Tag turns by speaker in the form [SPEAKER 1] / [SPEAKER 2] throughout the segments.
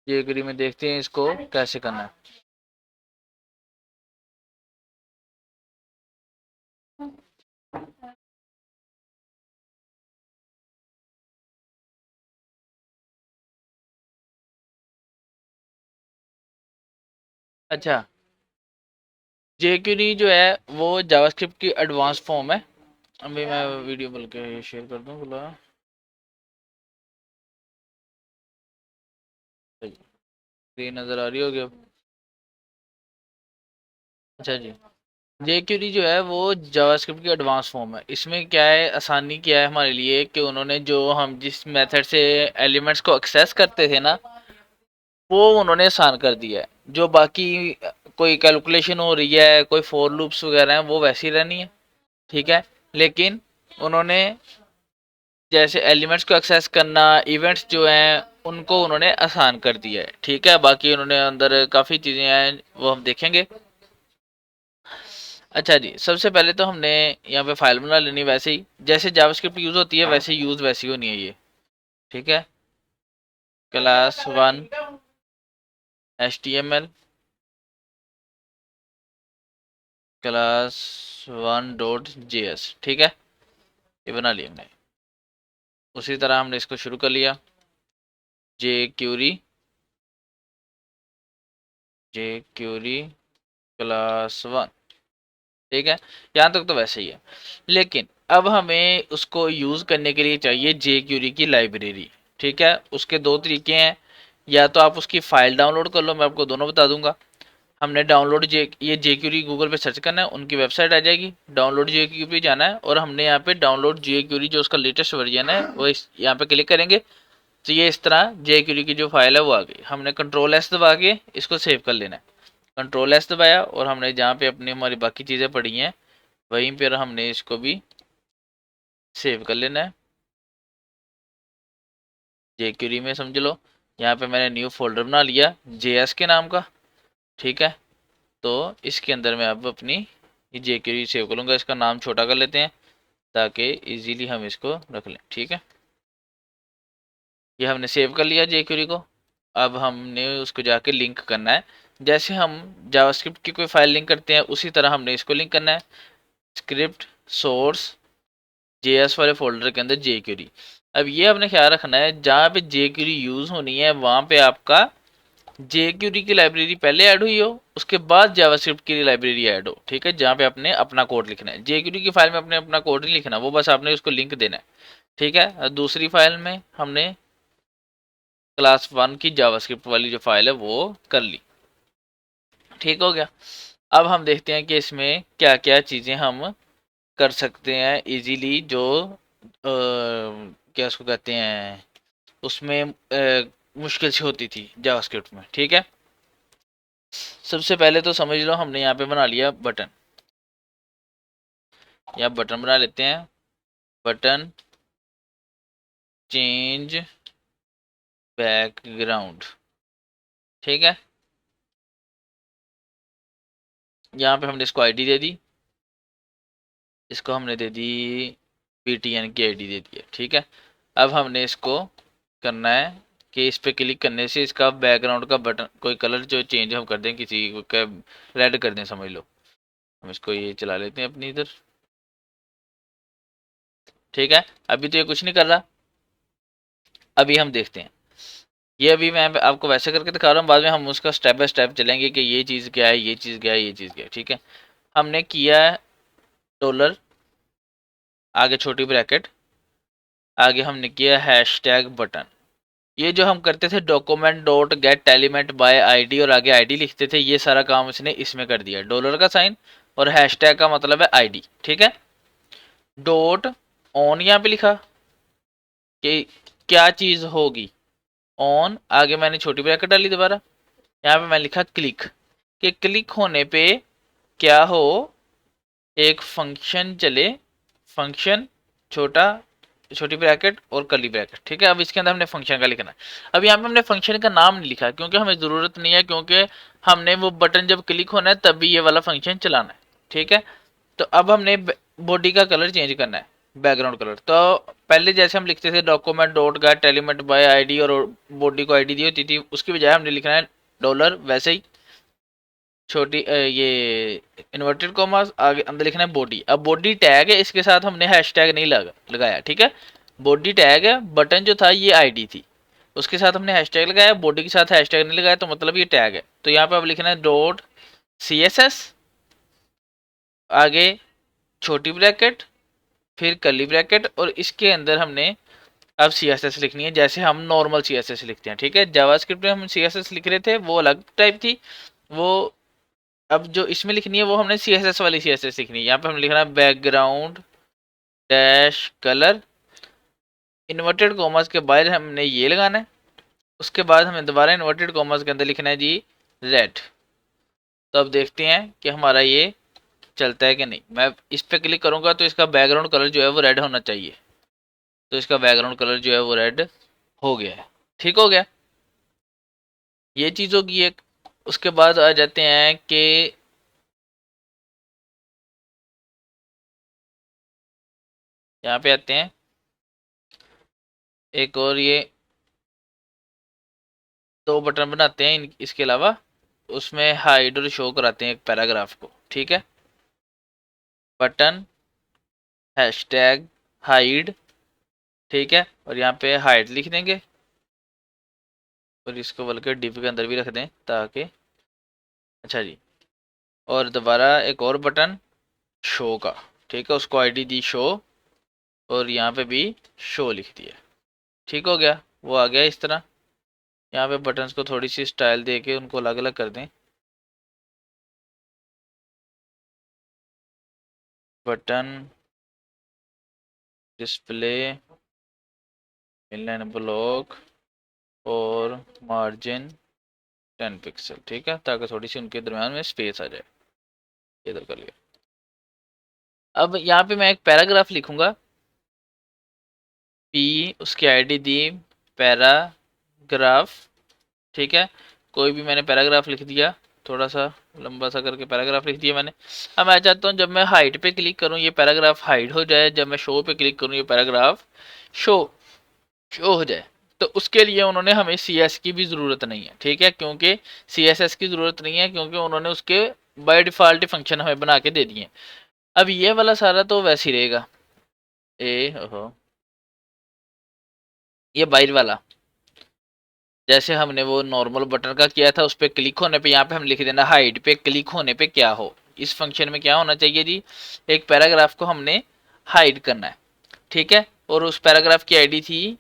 [SPEAKER 1] jQuery में देखते हैं इसको कैसे करना है। अच्छा, jQuery जो है वो जावास्क्रिप्ट की एडवांस फॉर्म है। अभी मैं वीडियो बल्कि शेयर कर दूं बोला। स्क्रीन नज़र आ रही होगी अब। अच्छा जी, jQuery जो है वो जावास्क्रिप्ट की एडवांस फॉर्म है। इसमें क्या है, आसानी क्या है हमारे लिए कि उन्होंने जो हम जिस मेथड से एलिमेंट्स को एक्सेस करते थे ना, वो उन्होंने आसान कर दिया है। जो बाकी कोई कैलकुलेशन हो रही है, कोई फॉर लूप्स वगैरह हैं, वो वैसी रहनी है, ठीक है। लेकिन उन्होंने जैसे एलिमेंट्स को एक्सेस करना, इवेंट्स जो हैं उनको उन्होंने आसान कर दिया है, ठीक है। बाकी उन्होंने अंदर काफ़ी चीज़ें हैं, वो हम देखेंगे। अच्छा जी, सबसे पहले तो हमने यहाँ पे फाइल बना लेनी, वैसे ही जैसे जावास्क्रिप्ट यूज़ होती है वैसे यूज़ वैसी होनी है ये, ठीक है। Class one HTML, class one dot JS, ठीक है। ये बना लिया हमने। उसी तरह हमने इसको शुरू कर लिया, jQuery, jQuery क्लास वन, ठीक है। यहाँ तक तो वैसे ही है। लेकिन अब हमें उसको यूज़ करने के लिए चाहिए jQuery की लाइब्रेरी, ठीक है। उसके दो तरीके हैं, या तो आप उसकी फ़ाइल डाउनलोड कर लो, मैं आपको दोनों बता दूंगा। हमने डाउनलोड ये jQuery गूगल पे सर्च करना है, उनकी वेबसाइट आ जाएगी, डाउनलोड jQuery जाना है और हमने यहाँ पे डाउनलोड jQuery जो उसका लेटेस्ट वर्जन है वो यहाँ पे क्लिक करेंगे तो ये इस तरह jQuery की जो फाइल है वो आ गई। हमने Ctrl+S दबा के इसको सेव कर लेना है। Ctrl+S दबाया और हमने जहाँ पे अपनी हमारी बाकी चीज़ें पड़ी हैं वहीं पर हमने इसको भी सेव कर लेना है jQuery में, समझ लो। यहाँ पे मैंने न्यू फोल्डर बना लिया JS के नाम का, ठीक है। तो इसके अंदर मैं अब अपनी ये jQuery सेव करूँगा। इसका नाम छोटा कर लेते हैं ताकि इजीली हम इसको रख लें, ठीक है। ये हमने सेव कर लिया jQuery को। अब हमने उसको जाके लिंक करना है, जैसे हम जावास्क्रिप्ट की कोई फाइल लिंक करते हैं उसी तरह हमने इसको लिंक करना है। स्क्रिप्ट सोर्स JS वाले फोल्डर के अंदर jQuery। अब ये आपने ख्याल रखना है, जहाँ पे jQuery यूज़ होनी है वहाँ पे आपका jQuery की लाइब्रेरी पहले ऐड हुई हो, उसके बाद जावास्क्रिप्ट की लाइब्रेरी ऐड हो, ठीक है। जहाँ पे आपने अपना कोड लिखना है, jQuery की फाइल में आपने अपना कोड नहीं लिखना, वो बस आपने उसको लिंक देना है, ठीक है। दूसरी फाइल में हमने क्लास वन की जावास्क्रिप्ट वाली जो फाइल है वो कर ली, ठीक हो गया। अब हम देखते हैं कि इसमें क्या क्या चीज़ें हम कर सकते हैं इजीली, जो क्या उसको कहते हैं, उसमें मुश्किल से होती थी जावास्क्रिप्ट में, ठीक है। सबसे पहले तो समझ लो हमने यहाँ पे बना लिया बटन, या बटन बना लेते हैं। बटन चेंज बैकग्राउंड, ठीक है। यहाँ पे हमने इसको आईडी दे दी, इसको हमने दे दी PTN की आईडी दे दी है, ठीक है। अब हमने इसको करना है कि इस पे क्लिक करने से इसका बैकग्राउंड का बटन कोई कलर जो चेंज हम कर दें, किसी का रेड कर दें समझ लो। हम इसको ये चला लेते हैं अपनी इधर, ठीक है। अभी तो ये कुछ नहीं कर रहा, अभी हम देखते हैं। ये अभी मैं आपको वैसे करके दिखा रहा हूँ, बाद में हम उसका स्टेप बाय स्टेप चलेंगे कि ये चीज़ क्या है, ये चीज़ क्या है, ये चीज़ क्या है, ठीक है। हमने किया है डॉलर, आगे छोटी ब्रैकेट, आगे हमने किया हैशटैग बटन। ये जो हम करते थे document dot get element by ID और आगे आईडी लिखते थे, ये सारा काम इसने इसमें कर दिया। डॉलर का साइन और हैशटैग का मतलब है आईडी, ठीक है। डॉट ऑन यहाँ पे लिखा कि क्या चीज़ होगी, ऑन, आगे मैंने छोटी ब्रैकेट डाली दोबारा, यहाँ पे मैं लिखा क्लिक, कि क्लिक होने पे क्या हो, एक फंक्शन चले, फंक्शन छोटा छोटी ब्रैकेट और कर्ली ब्रैकेट, ठीक है। अब इसके अंदर हमने फंक्शन का लिखना है। अब यहाँ पे हमने फंक्शन का नाम नहीं लिखा क्योंकि हमें ज़रूरत नहीं है, क्योंकि हमने वो बटन जब क्लिक होना है तभी ये वाला फंक्शन चलाना है, ठीक है। तो अब हमने बॉडी का कलर चेंज करना है, बैकग्राउंड कलर। तो पहले जैसे हम लिखते थे document dot get element by ID और बॉडी को आईडी दी होती थी, उसकी बजाय हमने लिखना है डॉलर, वैसे ही छोटी ये इन्वर्टेड कॉमास आगे अंदर लिखना है बॉडी। अब बॉडी टैग है, इसके साथ हमने हैशटैग नहीं लगाया, ठीक है। बॉडी टैग है, बटन जो था ये आईडी थी, उसके साथ हमने हैशटैग लगाया, बॉडी के साथ हैशटैग नहीं लगाया, तो मतलब ये टैग है। तो यहाँ पे अब लिखना है डॉट CSS, आगे छोटी ब्रैकेट, फिर कर्ली ब्रैकेट, और इसके अंदर हमने अब CSS लिखनी है जैसे हम नॉर्मल CSS लिखते हैं, ठीक है। जावास्क्रिप्ट में हम CSS लिख रहे थे वो अलग टाइप थी, वो अब जो इसमें लिखनी है वो हमने CSS वाली CSS लिखनी है। यहाँ पे हम लिखना है background dash colour, inverted commas के बाहर हमने ये लगाना है, उसके बाद हमें दोबारा इन्वर्टेड कॉमर्स के अंदर लिखना है जी रेड। तो अब देखते हैं कि हमारा ये चलता है कि नहीं। मैं इस पर क्लिक करूंगा तो इसका बैकग्राउंड कलर जो है वो रेड होना चाहिए, तो इसका बैकग्राउंड कलर जो है वो रेड हो गया है, ठीक हो गया। ये चीज़ होगी एक। उसके बाद आ जाते हैं कि यहाँ पे आते हैं एक और, ये दो बटन बनाते हैं इसके अलावा, उसमें हाइड और शो कराते हैं एक पैराग्राफ को, ठीक है। बटन हैशटैग हाइड, ठीक है, और यहाँ पे हाइड लिख देंगे, और इसको बल्कि डिव के अंदर भी रख दें ताकि, अच्छा जी। और दोबारा एक और बटन शो का, ठीक है, उसको आईडी दी शो, और यहाँ पे भी शो लिख दिया, ठीक हो गया। वो आ गया इस तरह। यहाँ पे बटन्स को थोड़ी सी स्टाइल दे के उनको अलग अलग कर दें। बटन डिस्प्ले इनलाइन ब्लॉक और मार्जिन 10 पिक्सल, ठीक है, ताकि थोड़ी सी उनके दरम्यान में स्पेस आ जाए। इधर कर लिया। अब यहाँ पे मैं एक पैराग्राफ लिखूंगा, पी उसकी आईडी दी पैराग्राफ, ठीक है। कोई भी मैंने पैराग्राफ लिख दिया, थोड़ा सा लंबा सा करके पैराग्राफ लिख दिया मैंने। अब मैं चाहता हूँ जब मैं हाइड पे क्लिक करूँ ये पैराग्राफ हाइड हो जाए, जब मैं शो पे क्लिक करूँ ये पैराग्राफ शो शो हो जाए। तो उसके लिए उन्होंने हमें CS की भी ज़रूरत नहीं है, ठीक है, क्योंकि CSS की ज़रूरत नहीं है, क्योंकि उन्होंने उसके बाय डिफ़ॉल्ट फंक्शन हमें बना के दे दिए। अब ये वाला सारा तो वैसे ही रहेगा। ओहो, ये बाहर वाला जैसे हमने वो नॉर्मल बटन का किया था, उस पर क्लिक होने पे यहाँ पे हम लिख देना हाइड पे क्लिक होने पे क्या हो। इस फंक्शन में क्या होना चाहिए जी, एक पैराग्राफ को हमने हाइड करना है, ठीक है, और उस पैराग्राफ की आईडी थी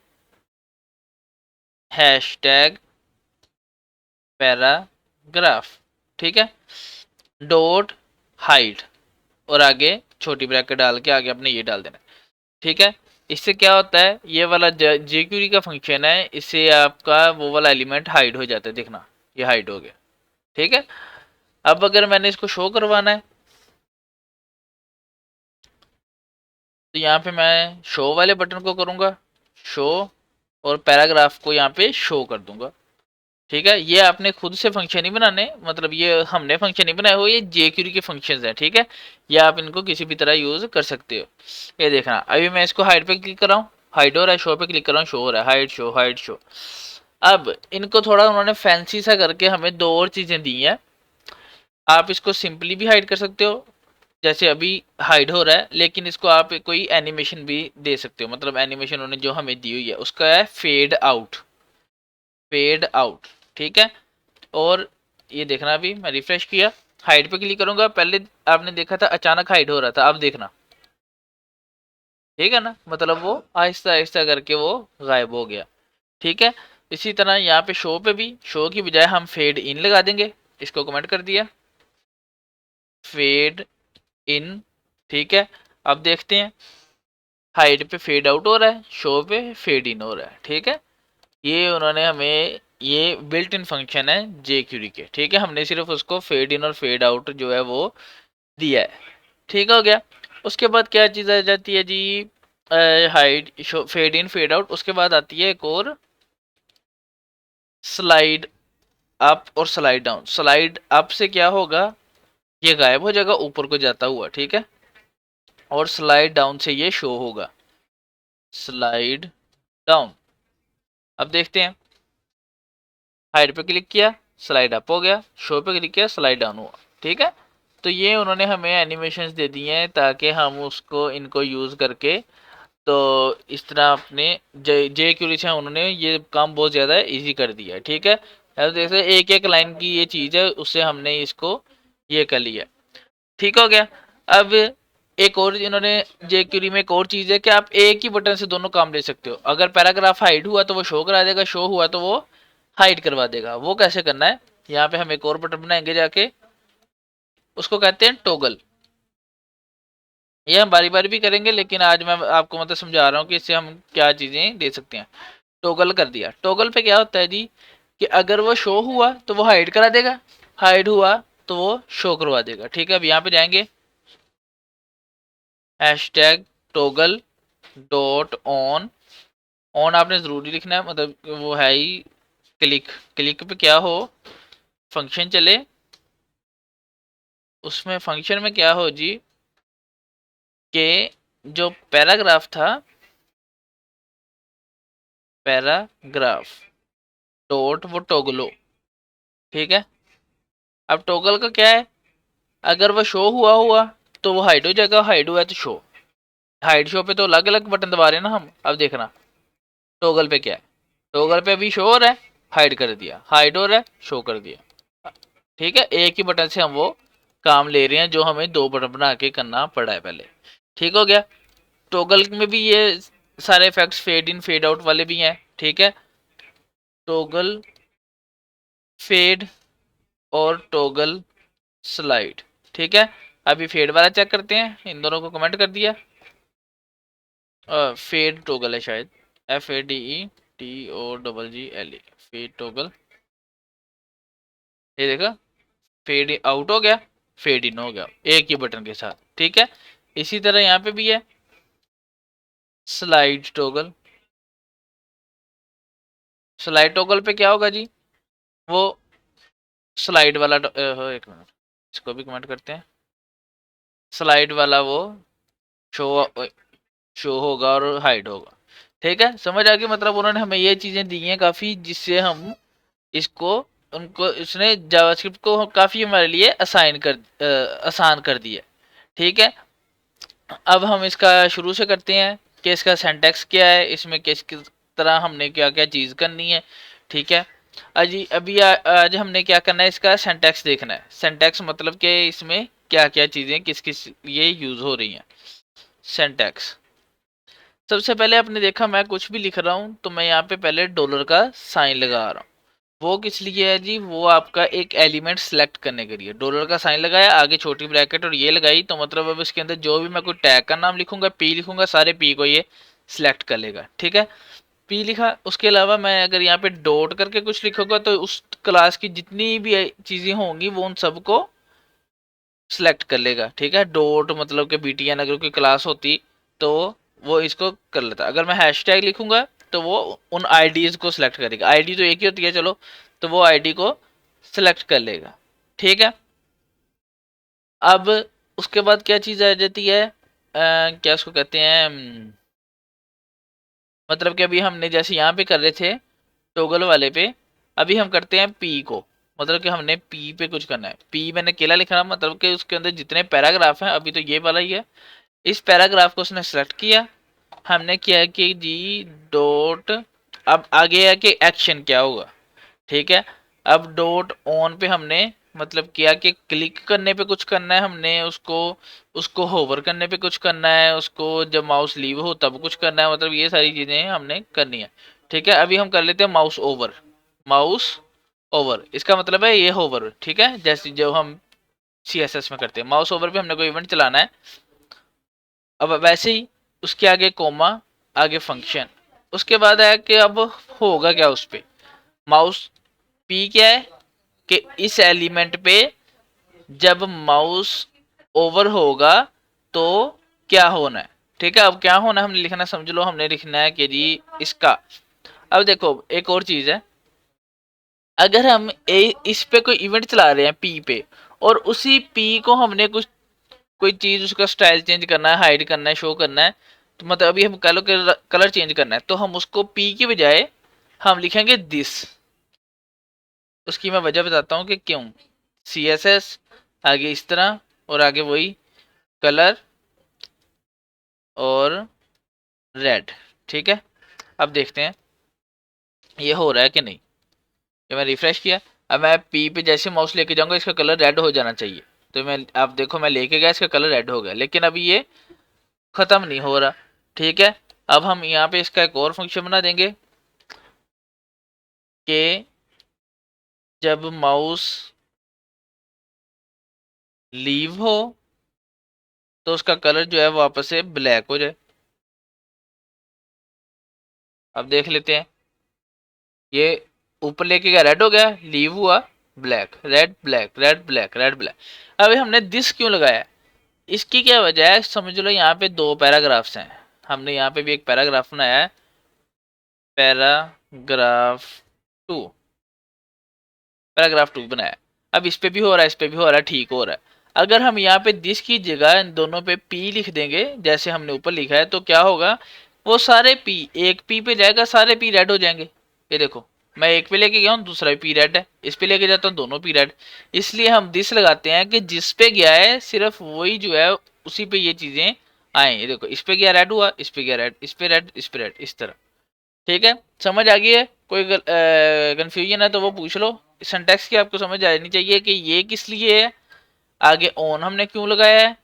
[SPEAKER 1] हैशटैग पैराग्राफ, ठीक है, डॉट हाइड, और आगे छोटी ब्रैकेट डाल के आगे अपने ये डाल देना, ठीक है। इससे क्या होता है, ये वाला jQuery का फंक्शन है, इससे आपका वो वाला एलिमेंट हाइड हो जाता है, देखना ये हाइड हो गया, ठीक है। अब अगर मैंने इसको शो करवाना है तो यहाँ पे मैं शो वाले बटन को करूँगा शो, और पैराग्राफ को यहाँ पे शो कर दूंगा, ठीक है। ये आपने खुद से फंक्शन नहीं बनाने, मतलब ये हमने फंक्शन नहीं बनाए हो, ये jQuery के फंक्शंस हैं, ठीक है। ये आप इनको किसी भी तरह यूज कर सकते हो। ये देखना, अभी मैं इसको हाइड पे क्लिक कर रहा हूँ, हाइड हो रहा है, शो पे क्लिक कर रहा हूँ, शो हो रहा है, हाइड शो हाइड शो। अब इनको थोड़ा उन्होंने फैंसी सा करके हमें दो और चीजें दी हैं। आप इसको सिंपली भी हाइड कर सकते हो, जैसे अभी हाइड हो रहा है, लेकिन इसको आप कोई एनिमेशन भी दे सकते हो, मतलब एनिमेशन उन्होंने जो हमें दी हुई है उसका है फेड आउट, फेड आउट, ठीक है। और ये देखना, अभी मैं रिफ्रेश किया, हाइड पे क्लिक करूंगा, पहले आपने देखा था अचानक हाइड हो रहा था, अब देखना, ठीक है ना, मतलब वो आहिस्ता आहिस्ता करके वो गायब हो गया, ठीक है। इसी तरह यहाँ पे शो पे भी शो की बजाय हम फेड इन लगा देंगे, इसको कमेंट कर दिया, फेड इन, ठीक है। अब देखते हैं, हाइड पे फेड आउट हो रहा है, शो पे फेड इन हो रहा है, ठीक है। ये उन्होंने हमें, ये बिल्ट इन फंक्शन है jQuery के, ठीक है, हमने सिर्फ उसको फेड इन और फेड आउट जो है वो दिया है, ठीक हो गया। उसके बाद क्या चीज़ आ जाती है जी, hide show fade in fade out, उसके बाद आती है एक और स्लाइड अप और स्लाइड डाउन। स्लाइड अप से क्या होगा, ये गायब हो जाएगा ऊपर को जाता हुआ, ठीक है, और स्लाइड डाउन से ये शो होगा, स्लाइड डाउन। अब देखते हैं, हाइड पे क्लिक किया स्लाइड अप हो गया, शो पे क्लिक किया स्लाइड डाउन हुआ। ठीक है, तो ये उन्होंने हमें एनिमेशंस दे दी हैं ताकि हम उसको इनको यूज़ करके तो इस तरह अपने जे क्यूरी से उन्होंने ये काम बहुत ज़्यादा इजी कर दिया है। ठीक है, अब जैसे एक एक लाइन की ये चीज़ है, उससे हमने इसको ये कर लिया। ठीक हो गया। अब एक और इन्होंने जे क्यूरी में एक और चीज़ है कि आप एक ही बटन से दोनों काम ले सकते हो। अगर पैराग्राफ हाइड हुआ तो वो शो करा देगा, शो हुआ तो वो हाइड करवा देगा। वो कैसे करना है, यहाँ पे हम एक और बटन बनाएंगे जाके, उसको कहते हैं टॉगल। ये हम बारी बारी भी करेंगे, लेकिन आज मैं आपको मतलब समझा रहा हूँ कि इससे हम क्या चीज़ें दे सकते हैं। टॉगल कर दिया, टॉगल पे क्या होता है जी कि अगर वो शो हुआ तो वो हाइड करा देगा, हाइड हुआ तो वो शो करवा देगा। ठीक है, अब यहाँ पे जाएंगे, hashtag toggle dot on. On आपने ज़रूरी लिखना है, मतलब वो है ही क्लिक, क्लिक पे क्या हो, फंक्शन चले, उसमें फंक्शन में क्या हो जी कि जो पैराग्राफ था, पैराग्राफ डॉट वो टॉगलो। ठीक है, अब टॉगल का क्या है, अगर वो शो हुआ हुआ तो वो हाइड हो जाएगा, हाइड हुआ तो शो। हाइड शो पे तो अलग अलग बटन दबा रहे हैं ना हम। अब देखना टॉगल पे क्या है, टॉगल पे अभी शो हो रहा है, हाइड कर दिया, हाइड हो रहा है, शो कर दिया। ठीक है, एक ही बटन से हम वो काम ले रहे हैं जो हमें दो बटन बना के करना पड़ा है पहले। ठीक हो गया, टॉगल में भी ये सारे effects fade in fade out वाले भी हैं। ठीक है, टॉगल फेड और टॉगल स्लाइड। ठीक है, अभी फेड वाला चेक करते हैं, इन दोनों को कमेंट कर दिया। फेड टॉगल है शायद, FADE TOGGLE, फेड टॉगल। ये देखा, फेड आउट हो गया, फेड इन हो गया एक ही बटन के साथ। ठीक है, इसी तरह यहाँ पे भी है स्लाइड टॉगल। स्लाइड टॉगल पे क्या होगा जी, वो स्लाइड वाला एक मिनट, इसको भी कमेंट करते हैं। स्लाइड वाला वो शो शो होगा और हाइड होगा। ठीक है, समझ आ गई, मतलब उन्होंने हमें ये चीज़ें दी हैं काफ़ी, जिससे हम इसको उनको इसने जावास्क्रिप्ट को काफ़ी हमारे लिए आसान कर दिया। ठीक है, अब हम इसका शुरू से करते हैं कि इसका सिंटैक्स क्या है, इसमें किस किस तरह हमने क्या क्या चीज़ करनी है। ठीक है, आज हमने क्या करना है, इसका सिंटैक्स देखना है। सिंटैक्स मतलब कि इसमें क्या क्या चीज़ें किस किस लिए यूज़ हो रही हैं। सिंटैक्स, सबसे पहले आपने देखा मैं कुछ भी लिख रहा हूँ तो मैं यहाँ पे पहले डॉलर का साइन लगा रहा हूँ। वो किस लिए है जी, वो आपका एक एलिमेंट सेलेक्ट करने के लिए। डॉलर का साइन लगाया, आगे छोटी ब्रैकेट और ये लगाई, तो मतलब अब इसके अंदर जो भी मैं कोई टैग का नाम लिखूंगा, पी लिखूंगा, सारे पी को ये सिलेक्ट कर लेगा। ठीक है, पी लिखा। उसके अलावा मैं अगर यहाँ पे डॉट करके कुछ लिखूंगा तो उस क्लास की जितनी भी चीज़ें होंगी वो उन सबको सिलेक्ट कर लेगा। ठीक है, डॉट मतलब कि BTN अगर कोई क्लास होती तो वो इसको कर लेता। अगर मैं हैशटैग लिखूंगा तो वो उन आईडीज को सिलेक्ट करेगा, आईडी तो एक ही होती है चलो, तो वो आईडी को सिलेक्ट कर लेगा। ठीक है, अब उसके बाद क्या चीज़ आ जाती है, क्या उसको कहते हैं, मतलब कि अभी हमने जैसे यहाँ पे कर रहे थे टॉगल वाले पे, अभी हम करते हैं पी को, मतलब कि हमने पी पे कुछ करना है। पी मैंने केला लिखा, मतलब कि उसके अंदर जितने पैराग्राफ हैं, अभी तो ये वाला ही है, इस पैराग्राफ को उसने सेलेक्ट किया। हमने किया कि जी डॉट, अब आगे है कि एक्शन क्या होगा। ठीक है, अब डॉट ऑन पे हमने मतलब किया कि क्लिक करने पे कुछ करना है हमने, उसको उसको होवर करने पे कुछ करना है, उसको जब माउस लीव हो तब कुछ करना है, मतलब ये सारी चीज़ें हमने करनी है। ठीक है, अभी हम कर लेते हैं माउस ओवर। माउस ओवर इसका मतलब है ये होवर। ठीक है, जैसे जो हम CSS में करते हैं, माउस ओवर पे हमने कोई इवेंट चलाना है। अब वैसे ही उसके आगे कोमा, आगे फंक्शन, उसके बाद है कि अब होगा क्या उस पे, माउस पी क्या है कि इस एलिमेंट पे जब माउस ओवर होगा तो क्या होना है। ठीक है, अब क्या होना है हमने लिखना, समझ लो हमने लिखना है कि जी इसका। अब देखो एक और चीज है, अगर हम इस पे कोई इवेंट चला रहे हैं पी पे, और उसी पी को हमने कुछ कोई चीज़ उसका स्टाइल चेंज करना है, हाइड करना है, शो करना है, तो मतलब अभी हम कह लो कि कलर चेंज करना है, तो हम उसको पी की बजाय हम लिखेंगे दिस। उसकी मैं वजह बताता हूँ कि क्यों। सी एस एस, आगे इस तरह, और आगे वही कलर और रेड। ठीक है, अब देखते हैं ये हो रहा है कि नहीं। ये मैं रिफ्रेश किया, अब मैं पी पे जैसे माउस लेके जाऊंगा इसका कलर रेड हो जाना चाहिए। तो मैं, आप देखो मैं लेके गया, इसका कलर रेड हो गया, लेकिन अभी ये खत्म नहीं हो रहा। ठीक है, अब हम यहाँ पे इसका एक और फंक्शन बना देंगे कि जब माउस लीव हो तो उसका कलर जो है वापस से ब्लैक हो जाए। अब देख लेते हैं, ये ऊपर लेके गया रेड हो गया, लीव हुआ black, red black, red black, red black. अभी हमने दिस क्यों लगाया, इसकी क्या वजह है, समझ लो यहाँ पे दो पैराग्राफ्स हैं, हमने यहाँ पे भी एक पैराग्राफ बनाया है, पैराग्राफ टू, पैराग्राफ टू बनाया। अब इस पे भी हो रहा है, इस पे भी हो रहा है, ठीक हो रहा है। अगर हम यहाँ पे दिस की जगह इन दोनों पे पी लिख देंगे जैसे हमने ऊपर लिखा है, तो क्या होगा, वो सारे पी एक पी पे जाएगा, सारे पी रेड हो जाएंगे। ये देखो, मैं एक पे लेके गया हूँ, दूसरा पी रेड है, इस पे लेके जाता हूँ, दोनों पी रेड। इसलिए हम दिस लगाते हैं कि जिस पे गया है सिर्फ वही जो है उसी पे ये चीजें आए। ये देखो, इस पे गया रेड हुआ, इस पे गया रेड, इस पे रेड, इस पे रेड, इस तरह। ठीक है, समझ आ गई है, कोई कंफ्यूजन है तो वो पूछ लो। सिंटैक्स की आपको समझ आनी चाहिए कि ये किस लिए है, आगे ऑन हमने क्यों लगाया है।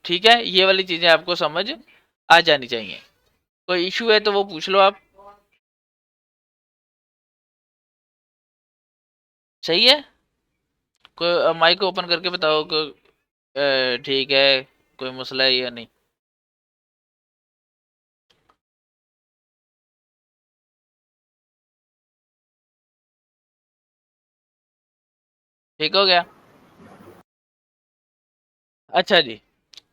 [SPEAKER 1] ठीक है, ये वाली चीजें आपको समझ आ जानी चाहिए। कोई इशू है तो वो पूछ लो आप। सही है, कोई माइक ओपन करके बताओ कि ठीक है, कोई मसला है या नहीं। ठीक हो गया। अच्छा जी,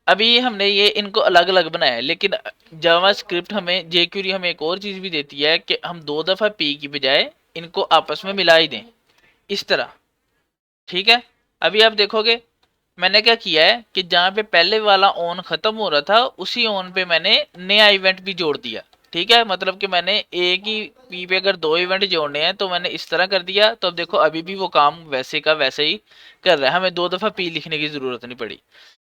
[SPEAKER 1] अभी हमने ये इनको अलग अलग बनाया है, लेकिन जावा स्क्रिप्ट हमें, जेक्यूरी हमें एक और चीज भी देती है कि हम दो दफा पी की बजाय इनको आपस में मिला ही दें, इस तरह। ठीक है, अभी आप देखोगे मैंने क्या किया है कि जहाँ पे पहले वाला ऑन खत्म हो रहा था उसी ऑन पे मैंने नया इवेंट भी जोड़ दिया। ठीक है, मतलब कि मैंने एक ही पी पे अगर दो इवेंट जोड़ने हैं तो मैंने इस तरह कर दिया, तो अब देखो अभी भी वो काम वैसे का वैसे ही कर रहा है, हमें दो दफा पी लिखने की जरूरत नहीं पड़ी।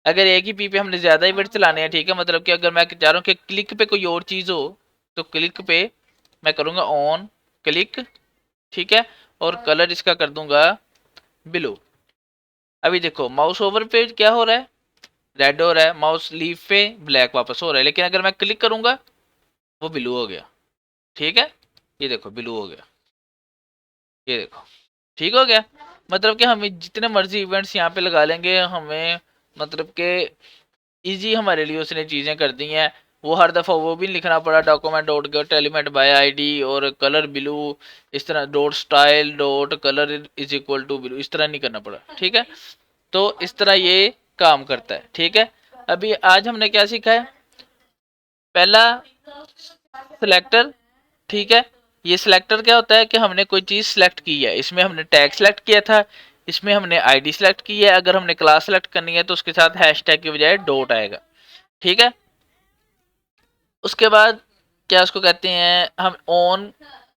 [SPEAKER 1] अगर एक ही पी पे हमने ज्यादा इवेंट चलाने हैं, ठीक है, मतलब कि अगर मैं चाह रहा हूँ कि क्लिक पे कोई और चीज हो, तो क्लिक पे मैं करूंगा ऑन क्लिक। ठीक है, और कलर इसका कर दूंगा ब्लू। अभी देखो माउस ओवर पे क्या हो रहा है, रेड हो रहा है, माउस लीव पे ब्लैक वापस हो रहा है, लेकिन अगर मैं क्लिक करूंगा वो ब्लू हो गया। ठीक है, ये देखो ब्लू हो गया, ये देखो ठीक हो गया। मतलब कि हम जितने मर्जी इवेंट्स यहाँ पे लगा लेंगे, हमें मतलब कि इजी हमारे लिए उसने चीजें कर दी हैं। वो हर दफा वो भी लिखना पड़ा, document dot get element by ID और कलर ब्लू, इस तरह dot style dot colour is equal to blue, इस तरह नहीं करना पड़ा। ठीक है, तो इस तरह ये काम करता है। ठीक है, अभी आज हमने क्या सीखा है, पहला सिलेक्टर। ठीक है, ये सिलेक्टर क्या होता है कि हमने कोई चीज सिलेक्ट की है, इसमें हमने टैग सिलेक्ट किया था, इसमें हमने आईडी सिलेक्ट की है, अगर हमने क्लास सिलेक्ट करनी है तो उसके साथ हैशटैग की बजाय डॉट आएगा। ठीक है, उसके बाद क्या उसको कहते हैं हम ऑन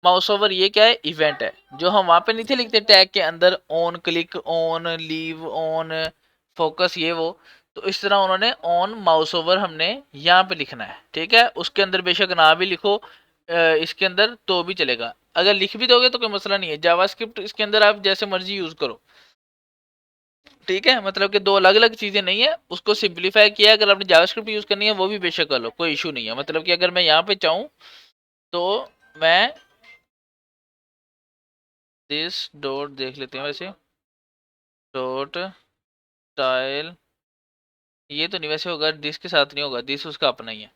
[SPEAKER 1] माउस ओवर, ये क्या है, इवेंट है, जो हम वहां पे नहीं थे लिखते टैग के अंदर, on click, on leave, on focus, ये वो। तो इस तरह उन्होंने ऑन माउस ओवर हमने यहाँ पे लिखना है। ठीक है, उसके अंदर बेशक ना भी लिखो इसके अंदर तो भी चलेगा, अगर लिख भी दोगे तो कोई मसला नहीं है, जावास्क्रिप्ट इसके अंदर आप जैसे मर्जी यूज करो। ठीक है, मतलब कि दो अलग अलग चीजें नहीं है, उसको सिंप्लीफाई किया, अगर आपने जावास्क्रिप्ट यूज करनी है वो भी बेशक कर लो, कोई इशू नहीं है। मतलब कि अगर मैं यहाँ पे चाहूँ तो मैं दिस डॉट देख लेते हैं वैसे, डॉट स्टाइल, ये तो नहीं, वैसे होगा दिस के साथ नहीं होगा, दिस उसका अपना ही है।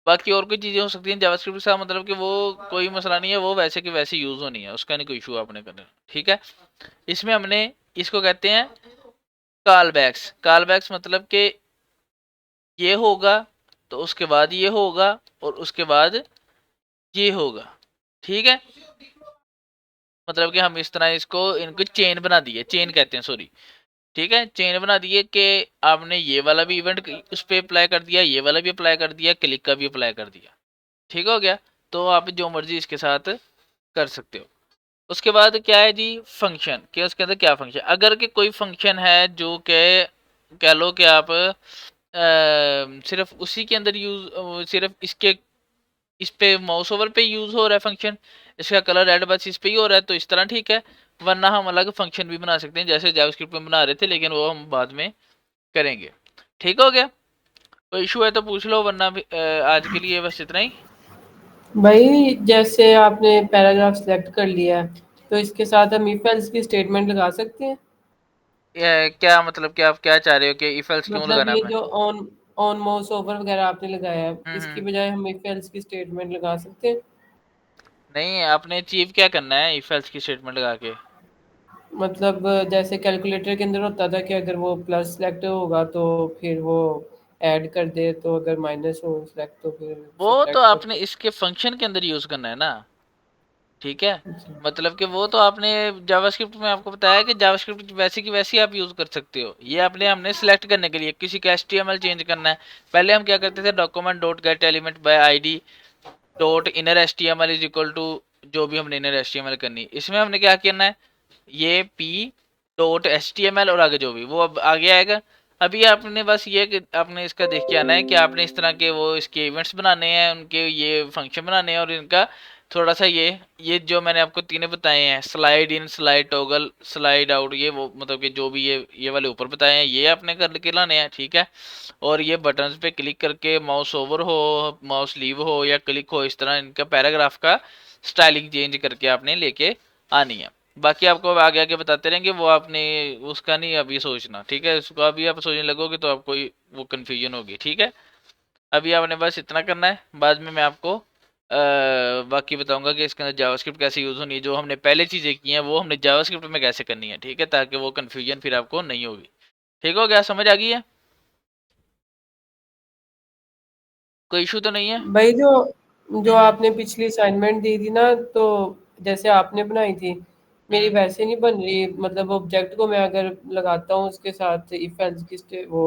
[SPEAKER 1] बाकी और कोई चीजें हो सकती हैं जावास्क्रिप्ट के साथ, मतलब कि वो कोई मसला नहीं है, वो वैसे के वैसे यूज होनी है, उसका नहीं कोई इशू आपने करना। ठीक है, इसमें हमने इसको कहते हैं कॉल बैक्स। कॉल बैक्स मतलब कि ये होगा तो उसके बाद ये होगा और उसके बाद ये होगा। ठीक है, मतलब कि हम इस तरह इसको इनको चेन बना दिए, चेन कहते हैं, सॉरी। ठीक है, चेन बना दिए कि आपने ये वाला भी इवेंट उस पर अप्लाई कर दिया, ये वाला भी अप्लाई कर दिया, क्लिक का भी अप्लाई कर दिया। ठीक हो गया। तो आप जो मर्जी इसके साथ कर सकते हो। उसके बाद क्या है जी, फंक्शन के उसके अंदर क्या फंक्शन, अगर के कोई फंक्शन है जो के कह लो कि आप सिर्फ उसी के अंदर यूज, सिर्फ इसके इस पे माउस ओवर पे यूज हो रहा है फंक्शन, इसका कलर रेड बस इस पे ही हो रहा है, तो इस तरह ठीक है। वरना हम अलग फंक्शन भी बना सकते हैं जैसे जावास्क्रिप्ट में बना रहे थे, लेकिन वो हम बाद में करेंगे। ठीक हो गया। कोई इशू है तो पूछ लो, वरना भी, आज के लिए बस इतना ही।
[SPEAKER 2] भाई जैसे आपने पैराग्राफ सिलेक्ट कर लिया है तो इसके साथ हम इफ एल्स की स्टेटमेंट लगा सकते हैं।
[SPEAKER 1] क्या मतलब, क्या आप क्या चाह रहे हो कि इफ एल्स क्यों
[SPEAKER 2] मतलब
[SPEAKER 1] लगाना है
[SPEAKER 2] ये
[SPEAKER 1] आपने?
[SPEAKER 2] जो ऑन ऑन माउस ओवर वगैरह आपने लगाया है इसकी
[SPEAKER 1] हम्म।
[SPEAKER 2] बजाय हम इफ एल्स की स्टेटमेंट लगा सकते हैं।
[SPEAKER 1] नहीं, आपने अचीव क्या करना है इफ एल्स की स्टेटमेंट लगा के?
[SPEAKER 2] मतलब जैसे कैलकुलेटर के अंदर होता था कि अगर वो प्लस सेलेक्ट होगा तो फिर वो ऐड कर दे, तो अगर माइनस हो सेलेक्ट तो फिर
[SPEAKER 1] वो तो
[SPEAKER 2] सब्ट्रैक्ट कर
[SPEAKER 1] आपने
[SPEAKER 2] दे।
[SPEAKER 1] इसके फंक्शन के अंदर यूज करना है ना। ठीक है।
[SPEAKER 2] अच्छा।
[SPEAKER 1] मतलब कि वो तो आपने जावास्क्रिप्ट में आपको बताया कि जावास्क्रिप्ट वैसी की वैसी आप यूज कर सकते हो। ये आपने हमने सिलेक्ट करने के लिए किसी का एचटीएमएल चेंज करना है। पहले हम क्या करते थे, document dot get element by ID dot inner HTML is equal to जो भी हमने इनर एचटीएमएल करनी, इसमें हमने क्या करना है, ये p dot H T M L और आगे जो भी वो अब आगे आएगा। अभी आपने बस ये कि आपने इसका देख के आना है कि आपने इस तरह के वो इसके इवेंट्स बनाने हैं, उनके ये फंक्शन बनाने हैं, और इनका थोड़ा सा ये जो मैंने आपको तीनों बताए हैं, slide in, slide toggle, slide out, ये वो मतलब कि जो भी ये वाले ऊपर बताए हैं ये आपने करके लाने हैं। ठीक है। और ये बटन्स पे क्लिक करके माउस ओवर हो, माउस लीव हो या क्लिक हो, इस तरह इनका पैराग्राफ का स्टाइलिंग चेंज करके आपने लेके आनी है। बाकी आपको आगे आगे बताते रहेंगे, वो आपने उसका नहीं अभी सोचना। ठीक है, उसको अभी आप सोचने लगोगे तो आपको वो कन्फ्यूजन होगी। ठीक है। अभी आपने बस इतना करना है, बाद में मैं आपको बाकी बताऊंगा कि इसके अंदर जावास्क्रिप्ट कैसे यूज़ होनी है, जो हमने पहले चीज़ें की हैं वो हमने जावास्क्रिप्ट में कैसे करनी है। ठीक है, ताकि वो कन्फ्यूजन फिर आपको नहीं होगी। ठीक हो गया, समझ आ गई है? कोई इशू तो नहीं है?
[SPEAKER 2] भाई जो जो
[SPEAKER 1] हम्म।
[SPEAKER 2] आपने पिछली असाइनमेंट दी थी ना, तो जैसे आपने बनाई थी मेरी
[SPEAKER 1] हम्म।
[SPEAKER 2] वैसे नहीं बन रही। मतलब ऑब्जेक्ट को मैं अगर लगाता हूँ उसके साथ इफ एल्स की वो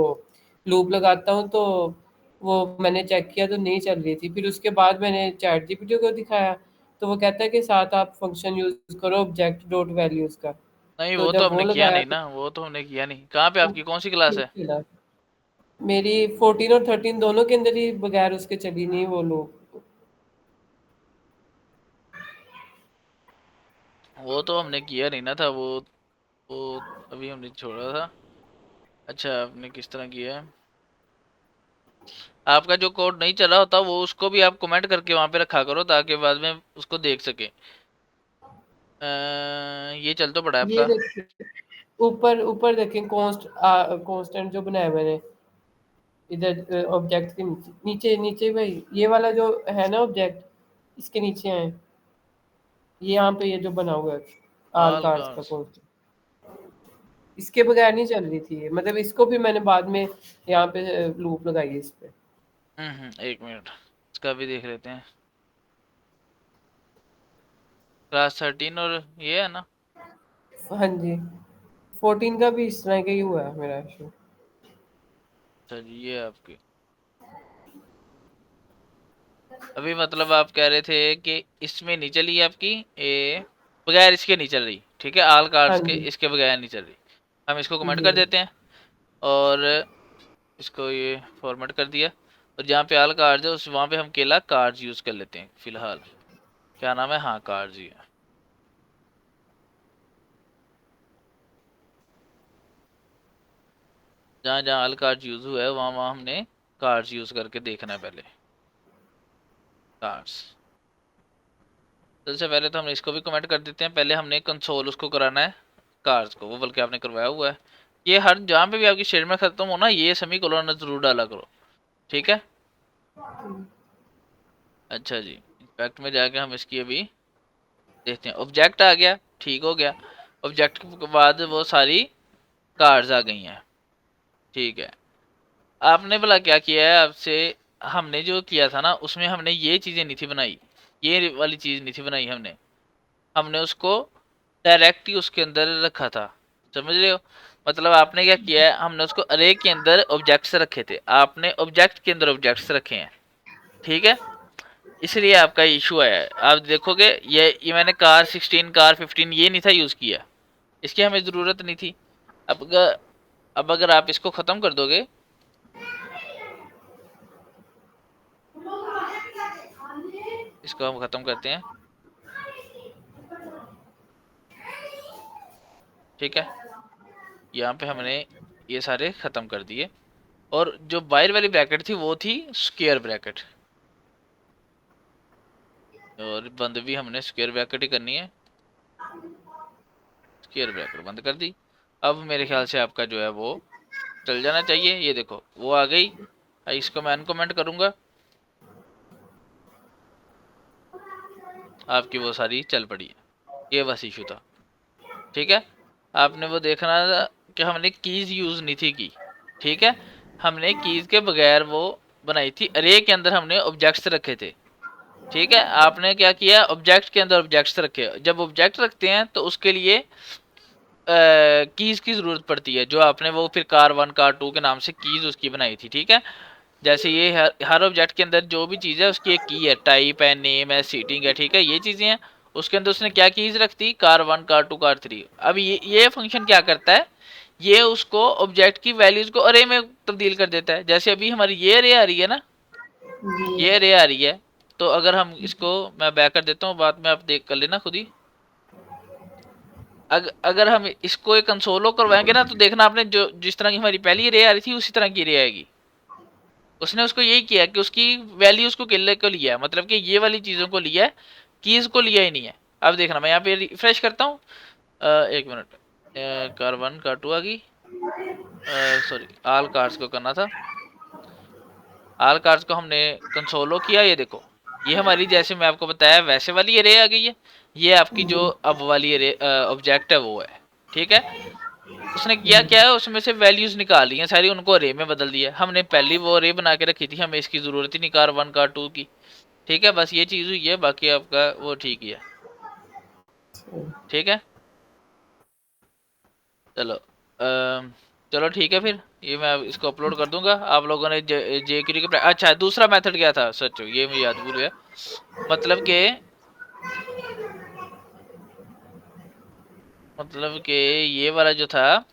[SPEAKER 2] लूप लगाता हूँ तो वो मैंने चेक किया तो नहीं चल रही थी। फिर उसके बाद मैंने चैट जीपीटी को दिखाया तो वो कहता है कि साथ आप फंक्शन यूज करो ऑब्जेक्ट डॉट वैल्यूज का।
[SPEAKER 1] नहीं,
[SPEAKER 2] तो
[SPEAKER 1] वो तो
[SPEAKER 2] जब वो
[SPEAKER 1] हमने किया
[SPEAKER 2] लगाया
[SPEAKER 1] नहीं
[SPEAKER 2] तो
[SPEAKER 1] ना, वो तो हमने किया नहीं। कहाँ पे
[SPEAKER 2] वो
[SPEAKER 1] आपकी कौन सी क्लास
[SPEAKER 2] ठीक
[SPEAKER 1] है?
[SPEAKER 2] चला। मेरी 14 और 13 दोनों के अंदर ही बगैर उसके चली नहीं वो लूप।
[SPEAKER 1] वो तो हमने किया नहीं ना था वो अभी हमने छोड़ा था। अच्छा, आपने किस तरह किया है? आपका जो कोड नहीं चला होता वो उसको भी आप कमेंट करके वहां पे रखा करो, ताकि बाद में उसको देख सके। ये चल तो पड़ा है
[SPEAKER 2] ये
[SPEAKER 1] आपका।
[SPEAKER 2] देखिए ऊपर ऊपर देखें कांस्टेंट जो बनाया मैंने इधर ऑब्जेक्ट के नीचे नीचे नीचे भाई ये वाला जो है ना ऑब्जेक्ट इसके नीचे है। ये यहाँ पे ये जो बना हुआ है आल
[SPEAKER 1] ऑल
[SPEAKER 2] कार्ड्स का
[SPEAKER 1] कार्ड्स।
[SPEAKER 2] कांस्टेंट इसके बगैर नहीं चल रही थी ये। मतलब इसको भी मैंने बाद में यहाँ पे लूप लगाई है इस पे।
[SPEAKER 1] एक मिनट, इसका भी देख लेते हैं। क्लास 13 और ये है ना?
[SPEAKER 2] हाँ जी 14 का भी इस तरह का ही हुआ है मेरा इशू।
[SPEAKER 1] अच्छा जी, ये आपकी अभी मतलब आप कह रहे थे कि इसमें नहीं चली आपकी, ए बगैर इसके नहीं चल रही। ठीक है, आल
[SPEAKER 2] हाँ
[SPEAKER 1] कार्ड्स के
[SPEAKER 2] जी
[SPEAKER 1] इसके बगैर नहीं चल रही। हम इसको कमेंट
[SPEAKER 2] जी
[SPEAKER 1] कर देते हैं, और इसको ये फॉर्मेट कर दिया। और जहाँ पे आल कार्ड्स है उस वहाँ पे हम केला कार्ड्स यूज़ कर लेते हैं फिलहाल। क्या नाम है, हाँ कार्ड्स ही है। जहाँ जहाँ आल कार्ड्स यूज़ हुआ है वहाँ वहाँ हमने कार्ड्स यूज़ करके देखना है पहले। कार्ड्स, सबसे पहले तो हम इसको भी कमेंट कर देते हैं। पहले हमने कंसोल उसको कराना है कार्ड्स को, वो बल्कि आपने करवाया हुआ है। ये हर जहाँ पे भी आपकी स्टेटमेंट खत्म हो ना, ये सेमी कोलन जरूर डाला करो। ठीक है। अच्छा जी, इम्पैक्ट में जाके हम इसकी अभी देखते हैं। ऑब्जेक्ट आ गया, ठीक हो गया। ऑब्जेक्ट के बाद वो सारी कार्ड्स आ गई हैं। ठीक है। आपने भला क्या किया है आपसे, हमने जो किया था ना उसमें हमने ये चीज़ें नहीं थी बनाई, ये वाली चीज़ नहीं थी बनाई हमने। हमने उसको डायरेक्ट ही उसके अंदर रखा था, समझ रहे हो? मतलब आपने क्या किया है, हमने उसको अरे के अंदर ऑब्जेक्ट्स रखे थे, आपने ऑब्जेक्ट के अंदर ऑब्जेक्ट्स रखे हैं, ठीक है, इसलिए आपका इशू आया है। आप देखोगे ये मैंने कार 16 कार 15 ये नहीं था यूज किया, इसकी हमें जरूरत नहीं थी। अब अगर आप इसको खत्म कर दोगे, इसको हम खत्म करते हैं, ठीक है, यहाँ पे हमने ये सारे खत्म कर दिए। और जो बाहर वाली ब्रैकेट थी वो थी स्क्वायर ब्रैकेट, और बंद भी हमने स्क्वायर ब्रैकेट ही करनी है, स्क्वायर ब्रैकेट बंद कर दी। अब मेरे ख्याल से आपका जो है वो चल जाना चाहिए, ये देखो वो आ गई। इसको मैं अनकमेंट करूंगा, आपकी वो सारी चल पड़ी है, ये बस इशू था, ठीक है। आपने वो देखना था कि हमने कीज यूज नहीं थी की, ठीक है, हमने कीज के बगैर वो बनाई थी, अरे के अंदर हमने ऑब्जेक्ट्स रखे थे, ठीक है। आपने क्या किया, ऑब्जेक्ट के अंदर ऑब्जेक्ट्स रखे, जब ऑब्जेक्ट रखते हैं तो उसके लिए कीज की जरूरत पड़ती है, जो आपने वो फिर कार 1 कार 2 के नाम से कीज उसकी बनाई थी, ठीक है। जैसे ये हर ऑब्जेक्ट के अंदर जो भी चीज़ है उसकी एक की है, टाइप है, नेम है, सीटिंग है, ठीक है, ये चीज़ें हैं। उसके अंदर उसने क्या कीज रख दी, कार 1 कार 2 कार 3। अब ये फंक्शन क्या करता है, ये उसको ऑब्जेक्ट की वैल्यूज को अरे में तब्दील कर देता है। जैसे अभी हमारी ये अरे आ रही है ना,
[SPEAKER 2] जी।
[SPEAKER 1] ये अरे आ रही है, तो अगर हम इसको मैं बैक कर देता हूँ, बाद में आप देख कर लेना खुद ही। अगर हम इसको एक कंसोलो करवाएंगे ना, तो देखना आपने जो जिस तरह की हमारी पहली रे आ रही थी उसी तरह की रे आएगी। उसने उसको यही किया कि उसकी वैल्यू उसको किले को लिया है, मतलब कि ये वाली चीज़ों को लिया है, कीज को लिया ही नहीं है। अब देखना मैं यहाँ पे रिफ्रेश करता हूँ, एक मिनट, कार 1 कार 2 आ गई, सॉरी आल कार्ड्स को करना था, आल कार्ड्स को हमने कंसोलो किया, ये देखो ये हमारी जैसे मैं आपको बताया वैसे वाली एरे आ गई है, ये आपकी जो
[SPEAKER 2] जी।
[SPEAKER 1] अब वाली एरे ऑब्जेक्ट है वो है, ठीक है। उसने किया क्या है, उसमें से वैल्यूज निकाल ली हैं सारी, उनको अरे में बदल दिया। हमने पहली वो अरे बना के रखी थी, हमें इसकी जरूरत ही नहीं कार 1 कार 2 की, ठीक है, बस ये चीज हुई है, बाकी आपका वो ठीक ही है, ठीक है। चलो चलो ठीक है, फिर ये मैं अब इसको अपलोड कर दूंगा। आप लोगों ने जेक्यूरी के अच्छा दूसरा मेथड क्या था, सच ये मुझे याद भूल गया, मतलब के ये वाला जो था,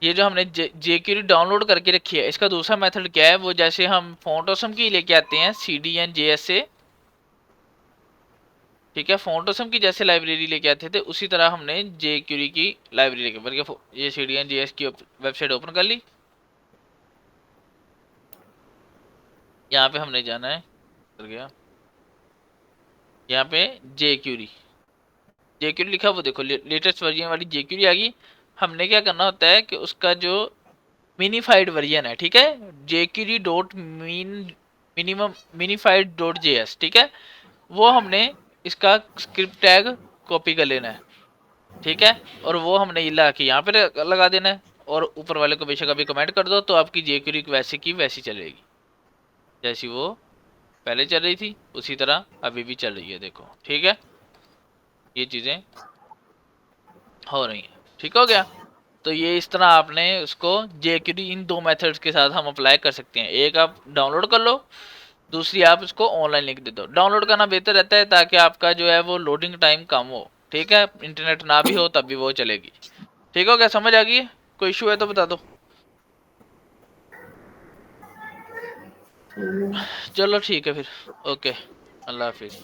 [SPEAKER 1] ये जो हमने जेक्यूरी डाउनलोड करके रखी है, इसका दूसरा मेथड क्या है, वो जैसे हम फोटोसम की लेके आते हैं CDN JS से, ठीक है, फोटोसम की जैसे लाइब्रेरी लेके आते थे उसी तरह हमने जेक्यूरी की लाइब्रेरी लेके, बल्कि ये CDN JS की वेबसाइट ओपन कर ली। यहाँ पे हमने जाना है, कर गया यहाँ पे जेक्यूरी, जेक्यूरी लिखा वो देखो लेटेस्ट वर्जन वाली जेक्यूरी आ गई। हमने क्या करना होता है कि उसका जो मिनीफाइड वर्जन है, ठीक है, jQuery dot minimum minified dot JS, ठीक है, वो हमने इसका स्क्रिप्ट टैग कॉपी कर लेना है, ठीक है, और वो हमने ये ला के यहाँ पे लगा देना है। और ऊपर वाले को बेशक अभी कमेंट कर दो, तो आपकी जेक्यूरी वैसे की वैसी चलेगी, जैसी वो पहले चल रही थी उसी तरह अभी भी चल रही है, देखो ठीक है, ये चीज़ें हो रही हैं, ठीक हो गया। तो ये इस तरह आपने उसको जेक्यूरी इन दो मेथड्स के साथ हम अप्लाई कर सकते हैं, एक आप डाउनलोड कर लो, दूसरी आप इसको ऑनलाइन लिंक दे दो। डाउनलोड करना बेहतर रहता है ताकि आपका जो है वो लोडिंग टाइम कम हो, ठीक है, इंटरनेट ना भी हो तब भी वो चलेगी, ठीक हो गया, समझ आ गई है, कोई इशू है तो बता दो।
[SPEAKER 2] ठीक है।
[SPEAKER 1] चलो ठीक है फिर, ओके, अल्लाह हाफिज़।